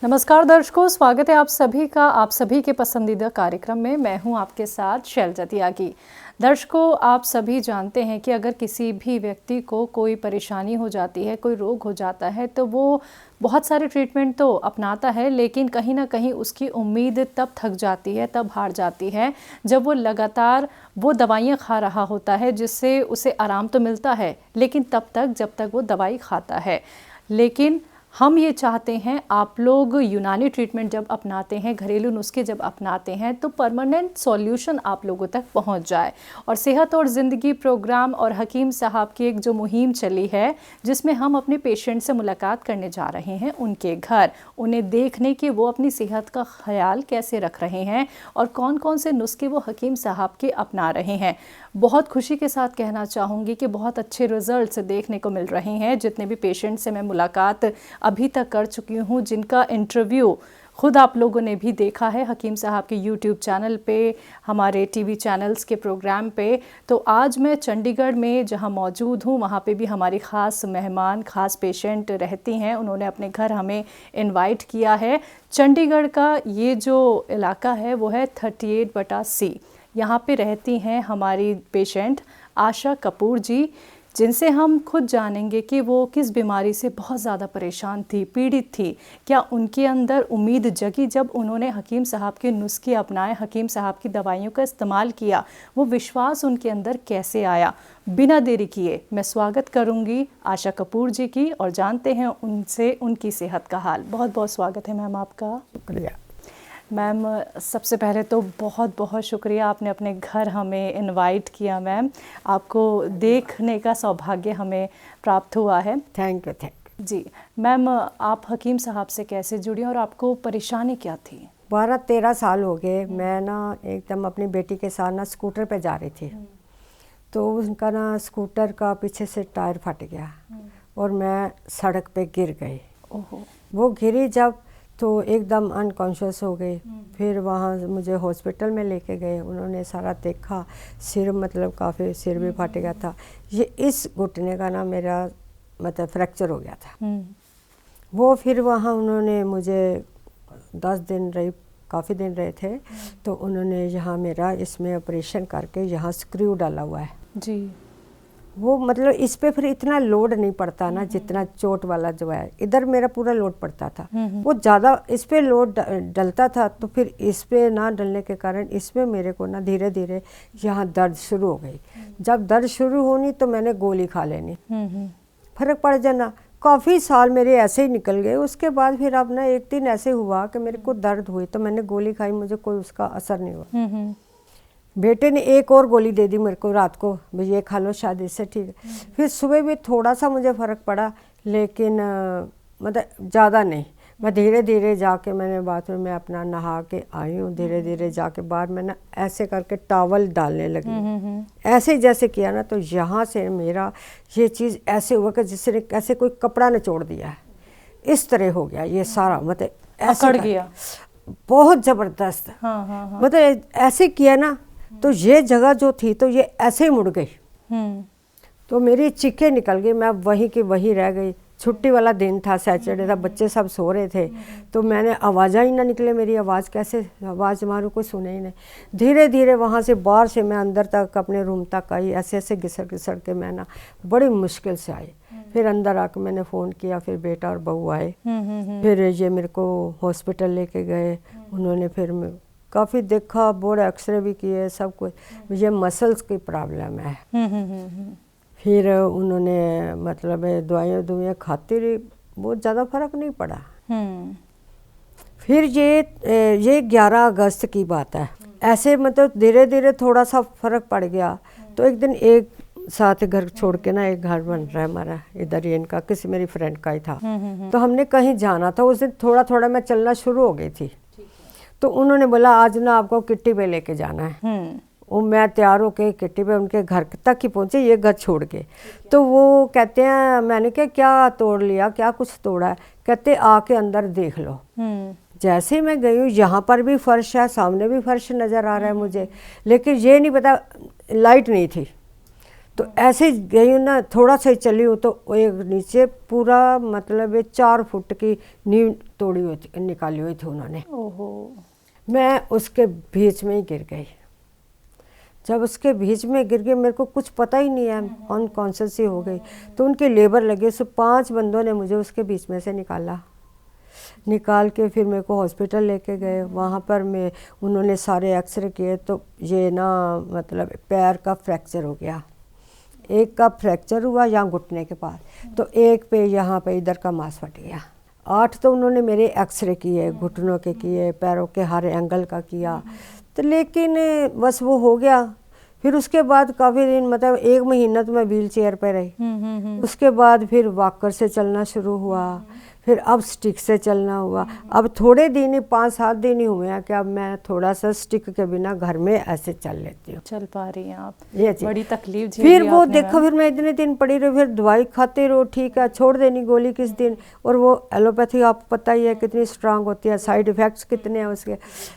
नमस्कार दर्शकों, स्वागत है आप सभी का आप सभी के पसंदीदा कार्यक्रम में। मैं हूं आपके साथ शैलजा त्यागी। दर्शकों, आप सभी जानते हैं कि अगर किसी भी व्यक्ति को कोई परेशानी हो जाती है, कोई रोग हो जाता है, तो वो बहुत सारे ट्रीटमेंट तो अपनाता है, लेकिन कहीं ना कहीं उसकी उम्मीद तब थक जाती है, तब हार जाती है जब वो लगातार वो दवाइयाँ खा रहा होता है, जिससे उसे आराम तो मिलता है, लेकिन तब तक जब तक वो दवाई खाता है। लेकिन हम ये चाहते हैं आप लोग यूनानी ट्रीटमेंट जब अपनाते हैं, घरेलू नुस्खे जब अपनाते हैं, तो परमानेंट सॉल्यूशन आप लोगों तक पहुंच जाए। और सेहत और ज़िंदगी प्रोग्राम और हकीम साहब की एक जो मुहिम चली है, जिसमें हम अपने पेशेंट से मुलाकात करने जा रहे हैं, उनके घर, उन्हें देखने कि वो अपनी सेहत का ख्याल कैसे रख रहे हैं और कौन कौन से नुस्खे वो हकीम साहब के अपना रहे हैं। बहुत खुशी के साथ कहना चाहूँगी कि बहुत अच्छे रिजल्ट्स देखने को मिल रहे हैं। जितने भी पेशेंट से मैं मुलाकात अभी तक कर चुकी हूँ, जिनका इंटरव्यू खुद आप लोगों ने भी देखा है हकीम साहब के यूट्यूब चैनल पे, हमारे टीवी चैनल्स के प्रोग्राम पे, तो आज मैं चंडीगढ़ में जहाँ मौजूद हूँ, वहाँ पे भी हमारी ख़ास मेहमान, ख़ास पेशेंट रहती हैं। उन्होंने अपने घर हमें इनवाइट किया है। चंडीगढ़ का ये जो इलाका है वो है 38/C। यहाँ पे रहती हैं हमारी पेशेंट आशा कपूर जी, जिनसे हम खुद जानेंगे कि वो किस बीमारी से बहुत ज़्यादा परेशान थी, पीड़ित थी। क्या उनके अंदर उम्मीद जगी जब उन्होंने हकीम साहब के नुस्खे अपनाए, हकीम साहब की दवाइयों का इस्तेमाल किया, वो विश्वास उनके अंदर कैसे आया। बिना देरी किए मैं स्वागत करूंगी आशा कपूर जी की और जानते हैं उनसे उनकी सेहत का हाल। बहुत बहुत स्वागत है मैम आपका। शुक्रिया मैम, सबसे पहले तो बहुत बहुत शुक्रिया, आपने अपने घर हमें इनवाइट किया। मैम, आपको देखने का सौभाग्य हमें प्राप्त हुआ है। थैंक यू जी मैम, आप हकीम साहब से कैसे जुड़ी और आपको परेशानी क्या थी? 12-13 साल हो गए। मैं ना एकदम अपनी बेटी के साथ ना स्कूटर पे जा रही थी, तो उनका ना स्कूटर का पीछे से टायर फट गया और मैं सड़क पे गिर गई। ओहो। वो गिरी जब, तो एकदम अनकॉन्शियस हो गई। फिर वहाँ मुझे हॉस्पिटल में लेके गए, उन्होंने सारा देखा, सिर मतलब काफ़ी सिर भी फट गया था। ये इस घुटने का ना मेरा मतलब फ्रैक्चर हो गया था। वो फिर वहाँ उन्होंने मुझे 10 दिन रही, काफ़ी दिन रहे थे, तो उन्होंने यहाँ मेरा इसमें ऑपरेशन करके यहाँ स्क्रू डाला हुआ है जी। वो मतलब इस पे फिर इतना लोड नहीं पड़ता ना जितना चोट वाला जो है, इधर मेरा पूरा लोड पड़ता था। वो ज़्यादा इस पे लोड डलता था, तो फिर इस पे ना डलने के कारण इसमें मेरे को ना धीरे धीरे यहाँ दर्द शुरू हो गई। जब दर्द शुरू होनी तो मैंने गोली खा लेनी, फर्क पड़ जाना। काफ़ी साल मेरे ऐसे ही निकल गए। उसके बाद फिर अब ना एक दिन ऐसे हुआ कि मेरे को दर्द हुई, तो मैंने गोली खाई, मुझे कोई उसका असर नहीं हुआ। बेटे ने एक और गोली दे दी मेरे को रात को, भाई ये खा लो शायद इससे ठीक है। फिर सुबह भी थोड़ा सा मुझे फ़र्क पड़ा, लेकिन मतलब ज़्यादा नहीं। मैं धीरे धीरे जाके मैंने बाथरूम में अपना नहा के आई हूँ। धीरे धीरे जाके बाद में ना ऐसे करके टॉवल डालने लगी। ऐसे जैसे किया ना, तो यहाँ से मेरा ये चीज़ ऐसे हुआ कि जिसने ऐसे कोई कपड़ा निचोड़ दिया है, इस तरह हो गया ये सारा, मतलब ऐसे अकड़ गया बहुत ज़बरदस्त। मतलब ऐसे किया ना, तो ये जगह जो थी तो ये ऐसे ही मुड़ गई। तो मेरी चीखें निकल गई, मैं वहीं की वहीं रह गई। छुट्टी वाला दिन था, सैटरडे था, बच्चे सब सो रहे थे, तो मैंने आवाज़ ही ना निकले, मेरी आवाज़ कैसे आवाज़ मारूं, कोई सुने ही नहीं। धीरे धीरे वहाँ से बाहर से मैं अंदर तक अपने रूम तक आई, ऐसे ऐसे घिसड़ घिसड़ के मैं ना बड़ी मुश्किल से आई। फिर अंदर आकर मैंने फ़ोन किया, फिर बेटा और बहू आए, फिर ये मेरे को हॉस्पिटल लेके गए। उन्होंने फिर काफ़ी देखा, बोर्ड एक्सरे भी किए, सब कुछ। मुझे मसल्स की प्रॉब्लम है। फिर उन्होंने मतलब दवाइयाँ खाती रही, बहुत ज़्यादा फर्क नहीं पड़ा। फिर ये 11 अगस्त की बात है। ऐसे मतलब धीरे धीरे थोड़ा सा फर्क पड़ गया। तो एक दिन एक साथ घर छोड़ के ना, एक घर बन रहा है हमारा इधर ही, इनका किसी मेरी फ्रेंड का ही था। तो हमने कहीं जाना था, उस दिन थोड़ा थोड़ा मैं चलना शुरू हो गई थी। तो उन्होंने बोला आज ना आपको किट्टी पे लेके जाना है। वो मैं तैयार होके किट्टी पे उनके घर तक ही पहुंचे, ये घर छोड़ के। तो वो कहते हैं, मैंने कहा क्या तोड़ लिया, क्या कुछ तोड़ा है? कहते आके अंदर देख लो। जैसे ही मैं गई हूँ, यहाँ पर भी फर्श है, सामने भी फर्श नज़र आ रहा है मुझे, लेकिन ये नहीं पता, लाइट नहीं थी। तो ऐसे गई हूँ ना, थोड़ा सा ही चली हूँ तो एक नीचे पूरा मतलब ये 4 फुट की नींव तोड़ी हुई थी, निकाली हुई थी उन्होंने। ओहो। मैं उसके बीच में ही गिर गई। जब उसके बीच में गिर गई, मेरे को कुछ पता ही नहीं है, अनकॉन्शियस ही हो गई। तो उनके लेबर लगे, सो 5 बंदों ने मुझे उसके बीच में से निकाल के फिर मेरे को हॉस्पिटल लेके गए। वहाँ पर उन्होंने सारे एक्सरे किए तो ये ना मतलब पैर का फ्रैक्चर हो गया। एक का फ्रैक्चर हुआ यहाँ घुटने के पास, तो एक पे यहाँ पे इधर का मांस फट गया। 8 तो उन्होंने मेरे एक्सरे किए, घुटनों के किए, पैरों के हर एंगल का किया, तो लेकिन बस वो हो गया। फिर उसके बाद काफ़ी दिन मतलब 1 महीना तो मैं व्हील चेयर पर रही। उसके बाद फिर वॉकर से चलना शुरू हुआ, फिर अब स्टिक से चलना हुआ। अब थोड़े दिन ही 5-7 दिन ही हुए हैं कि अब मैं थोड़ा सा स्टिक के बिना घर में ऐसे चल लेती हूँ, चल पा रही हैं आप। ये बड़ी तकलीफ झेली फिर वो आपने देखो, फिर मैं इतने दिन पड़ी रही, फिर दवाई खाते रहो, ठीक है, छोड़ देनी गोली किस दिन। और वो एलोपैथी आपको पता ही है कितनी स्ट्रांग होती है, साइड इफ़ेक्ट्स कितने हैं उसके।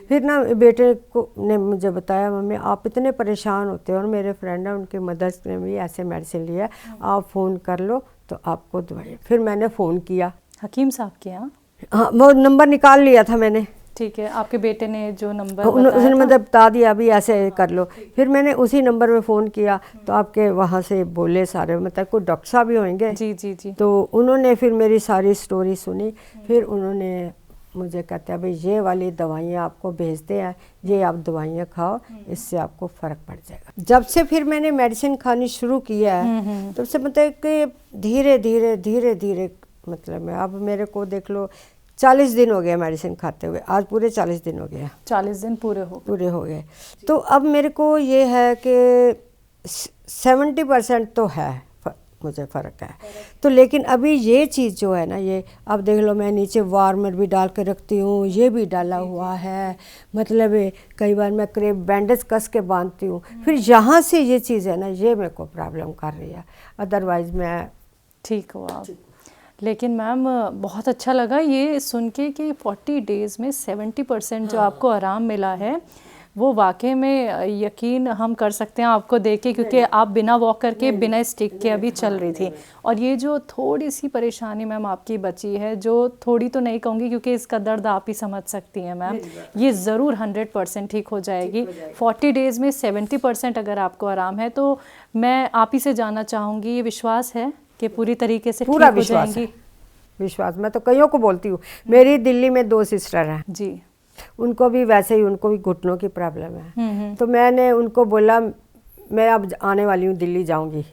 फिर ना बेटे को ने मुझे बताया, मम्मी आप इतने परेशान होते हो, और मेरे फ्रेंड है उनके मदर्स ने भी ऐसे मेडिसिन लिया, आप फ़ोन कर लो तो आपको दवाई। फिर मैंने फ़ोन किया हकीम साहब के यहाँ। हाँ, वो नंबर निकाल लिया था मैंने। ठीक है, आपके बेटे ने जो नंबर उसने मतलब बता दिया अभी ऐसे कर लो। फिर मैंने उसी नंबर में फ़ोन किया तो आपके वहाँ से बोले सारे, मतलब कोई डॉक्टर साहब भी होंगे। जी जी जी। तो उन्होंने फिर मेरी सारी स्टोरी सुनी। फिर उन्होंने मुझे कहते हैं भाई ये वाली दवाइयाँ आपको भेजते हैं, ये आप दवाइयाँ खाओ, इससे आपको फ़र्क पड़ जाएगा। जब से फिर मैंने मेडिसिन खानी शुरू किया है तब से मतलब कि धीरे धीरे मतलब मैं अब मेरे को देख लो 40 दिन हो गए मेडिसिन खाते हुए, आज पूरे 40 दिन हो गए। 40 दिन पूरे हो गए। तो अब मेरे को ये है कि 70% तो है मुझे फ़र्क है। तो लेकिन अभी ये चीज़ जो है ना, ये अब देख लो मैं नीचे वार्मर भी डाल के रखती हूँ, ये भी डाला हुआ है, मतलब कई बार मैं क्रेप बैंडेज कस के बांधती हूँ। फिर यहाँ से ये चीज़ है ना, ये मेरे को प्रॉब्लम कर रही है, अदरवाइज़ मैं ठीक हो आप। लेकिन मैम बहुत अच्छा लगा ये सुन के कि 40 डेज़ में 70% जो आपको आराम मिला है, वो वाकई में यकीन हम कर सकते हैं आपको देख के, क्योंकि आप बिना वॉकर के बिना स्टिक के अभी चल रही थी। और ये जो थोड़ी सी परेशानी मैम आपकी बची है, जो थोड़ी तो नहीं कहूँगी क्योंकि इसका दर्द आप ही समझ सकती हैं मैम, ये ज़रूर 100% ठीक हो जाएगी। 40 डेज़ में 70% अगर आपको आराम है तो मैं आप ही से जानना चाहूँगी, ये विश्वास है कि पूरी तरीके से पूरा ठीक हो जाएंगी? विश्वास मैं तो कईयों को बोलती हूँ। मेरी दिल्ली में 2 सिस्टर हैं जी, उनको भी वैसे ही, उनको भी घुटनों की प्रॉब्लम है। तो मैंने उनको बोला मैं अब आने वाली हूँ, दिल्ली जाऊँगी,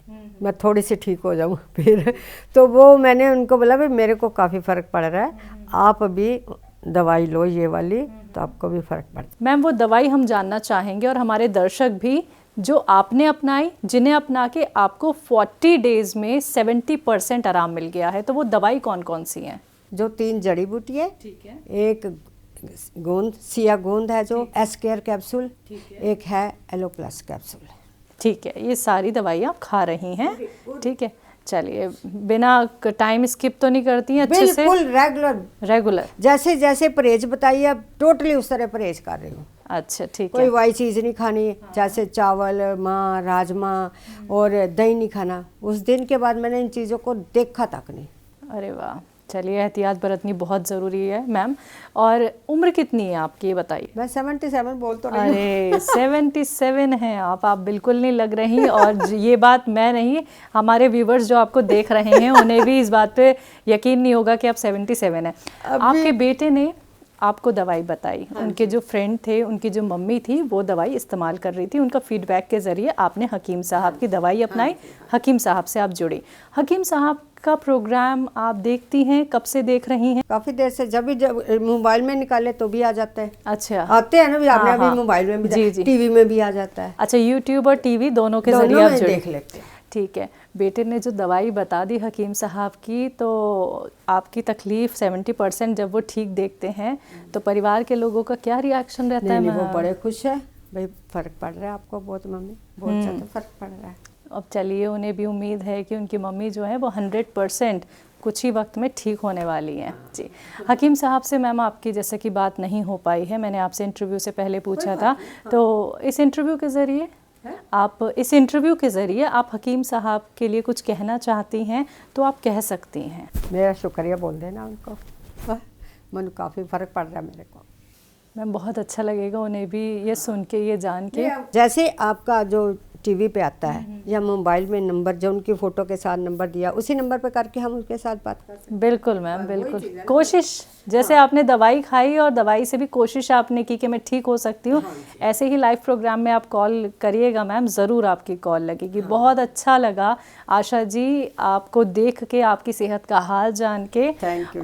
मैं थोड़ी सी ठीक हो जाऊँ फिर। तो वो मैंने उनको बोला भाई मेरे को काफ़ी फ़र्क पड़ रहा है, आप अभी दवाई लो ये वाली, तो आपको भी फ़र्क पड़। मैम वो दवाई हम जानना चाहेंगे और हमारे दर्शक भी, जो आपने अपनाई, जिन्हें अपना के आपको 40 डेज़ में 70% आराम मिल गया है, तो वो दवाई कौन कौन सी हैं? जो 3 जड़ी बूटी है, ठीक है, एक गोंद सिया गोंद है जो एस केयर कैप्सूल, एक है एलो प्लस कैप्सूल। ठीक है, ये सारी दवाई आप खा रही हैं। ठीक है, चलिए बिना टाइम स्किप तो नहीं करती हैं, अच्छे से बिल्कुल रेगुलर जैसे जैसे परहेज बताइए, अब टोटली उस तरह परहेज कर रही हूँ। अच्छा, ठीक है। कोई वाई चीज़ नहीं खानी, जैसे चावल, माँ, राजमा और दही नहीं खाना। उस दिन के बाद मैंने इन चीज़ों को देखा तक नहीं। अरे वाह, चलिए एहतियात बरतनी बहुत ज़रूरी है मैम। और उम्र कितनी है आपकी, ये बताइए? मैं 77 बोल तो रही हूँ। अरे 77 हैं आप बिल्कुल नहीं लग रही। और ये बात मैं नहीं, हमारे व्यूवर्स जो आपको देख रहे हैं उन्हें भी इस बात पे यकीन नहीं होगा कि आप 77 हैं। आपके बेटे ने आपको दवाई बताई, उनके जो फ्रेंड थे, उनकी जो मम्मी थी, वो दवाई इस्तेमाल कर रही थी, उनका फीडबैक के ज़रिए आपने हकीम साहब की दवाई अपनाई, हकीम साहब से आप जुड़ी। हकीम साहब का प्रोग्राम आप देखती हैं, कब से देख रही हैं? काफ़ी देर से, जब मोबाइल में निकाले तो भी आ जाता है। अच्छा, आते हैं ना भी, आपने अभी मोबाइल में भी, जी, टीवी में भी आ जाता है। अच्छा, यूट्यूब और टीवी दोनों के जरिए आप देख लेते हैं। ठीक है, बेटे ने जो दवाई बता दी हकीम साहब की, तो आपकी तकलीफ 70% जब वो ठीक देखते हैं तो परिवार के लोगों का क्या रिएक्शन रहता है? वो बड़े खुश है, भाई फ़र्क पड़ रहा है आपको बहुत, मम्मी बहुत ज़्यादा फ़र्क पड़ रहा है। अब चलिए, उन्हें भी उम्मीद है कि उनकी मम्मी जो है वो 100% कुछ ही वक्त में ठीक होने वाली हैं। जी, हकीम साहब से मैम आपकी जैसे कि बात नहीं हो पाई है, मैंने आपसे इंटरव्यू से पहले पूछा था, तो इस इंटरव्यू के ज़रिए आप इस इंटरव्यू के ज़रिए आप हकीम साहब के लिए कुछ कहना चाहती हैं तो आप कह सकती हैं। मेरा शुक्रिया बोल देना उनको, मन काफ़ी फ़र्क पड़ रहा है मेरे को। मैम बहुत अच्छा लगेगा उन्हें भी ये सुन के, ये जान के। जैसे आपका जो टीवी पे आता है या मोबाइल में नंबर जो उनकी फ़ोटो के साथ नंबर दिया, उसी नंबर पे करके हम उनके साथ बात कर सकते हैं। बिल्कुल मैम, बिल्कुल। कोशिश जैसे आपने दवाई खाई और दवाई से भी कोशिश आपने की कि मैं ठीक हो सकती हूँ, ऐसे ही लाइव प्रोग्राम में आप कॉल करिएगा मैम, ज़रूर आपकी कॉल लगेगी। बहुत अच्छा लगा आशा जी आपको देख के, आपकी सेहत का हाल जान के।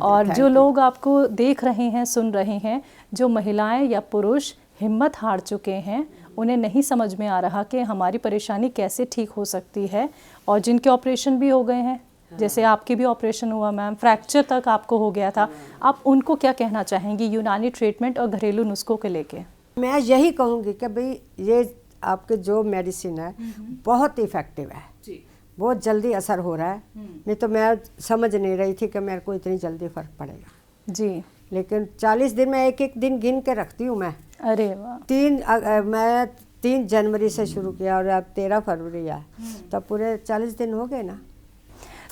और जो लोग आपको देख रहे हैं, सुन रहे हैं, जो महिलाएं या पुरुष हिम्मत हार चुके हैं, उन्हें नहीं समझ में आ रहा कि हमारी परेशानी कैसे ठीक हो सकती है, और जिनके ऑपरेशन भी हो गए हैं, जैसे आपकी भी ऑपरेशन हुआ मैम, फ्रैक्चर तक आपको हो गया था, आप उनको क्या कहना चाहेंगी यूनानी ट्रीटमेंट और घरेलू नुस्खों को लेके? मैं यही कहूँगी कि भाई ये आपके जो मेडिसिन है बहुत इफ़ेक्टिव है जी, बहुत जल्दी असर हो रहा है। नहीं तो मैं समझ नहीं रही थी कि मेरे को इतनी जल्दी फ़र्क पड़ेगा जी, लेकिन 40 दिन में एक एक दिन गिन के रखती हूँ मैं। अरे वाह। मैं 3 जनवरी से शुरू किया और अब 13 फरवरी है, तो पूरे 40 दिन हो गए ना।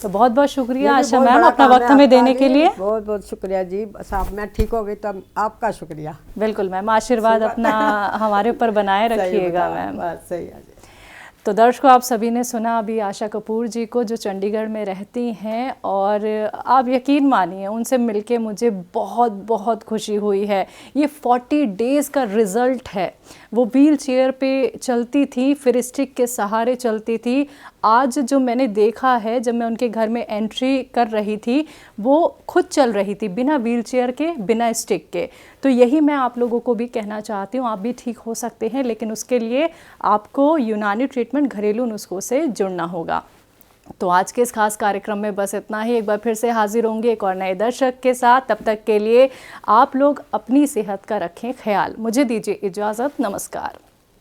तो बहुत बहुत शुक्रिया आशा मैम अपना वक्त हमें देने के लिए। बहुत बहुत शुक्रिया जी। साहब मैं ठीक हो गई तो आपका शुक्रिया। बिल्कुल मैम, आशीर्वाद अपना हमारे ऊपर बनाए रखिएगा मैम। सही है। तो दर्शकों, आप सभी ने सुना अभी आशा कपूर जी को, जो चंडीगढ़ में रहती हैं, और आप यकीन मानिए उनसे मिलके मुझे बहुत बहुत खुशी हुई है। ये 40 डेज़ का रिज़ल्ट है। वो व्हील चेयर पे चलती थी, फिर स्टिक के सहारे चलती थी। आज जो मैंने देखा है, जब मैं उनके घर में एंट्री कर रही थी, वो खुद चल रही थी, बिना व्हील चेयर के, बिना स्टिक के। तो यही मैं आप लोगों को भी कहना चाहती हूँ, आप भी ठीक हो सकते हैं, लेकिन उसके लिए आपको यूनानी ट्रीटमेंट, घरेलू नुस्खों से जुड़ना होगा। तो आज के इस खास कार्यक्रम में बस इतना ही। एक बार फिर से हाजिर होंगे एक और नए दर्शक के साथ। तब तक के लिए आप लोग अपनी सेहत का रखें ख्याल। मुझे दीजिए इजाज़त। नमस्कार।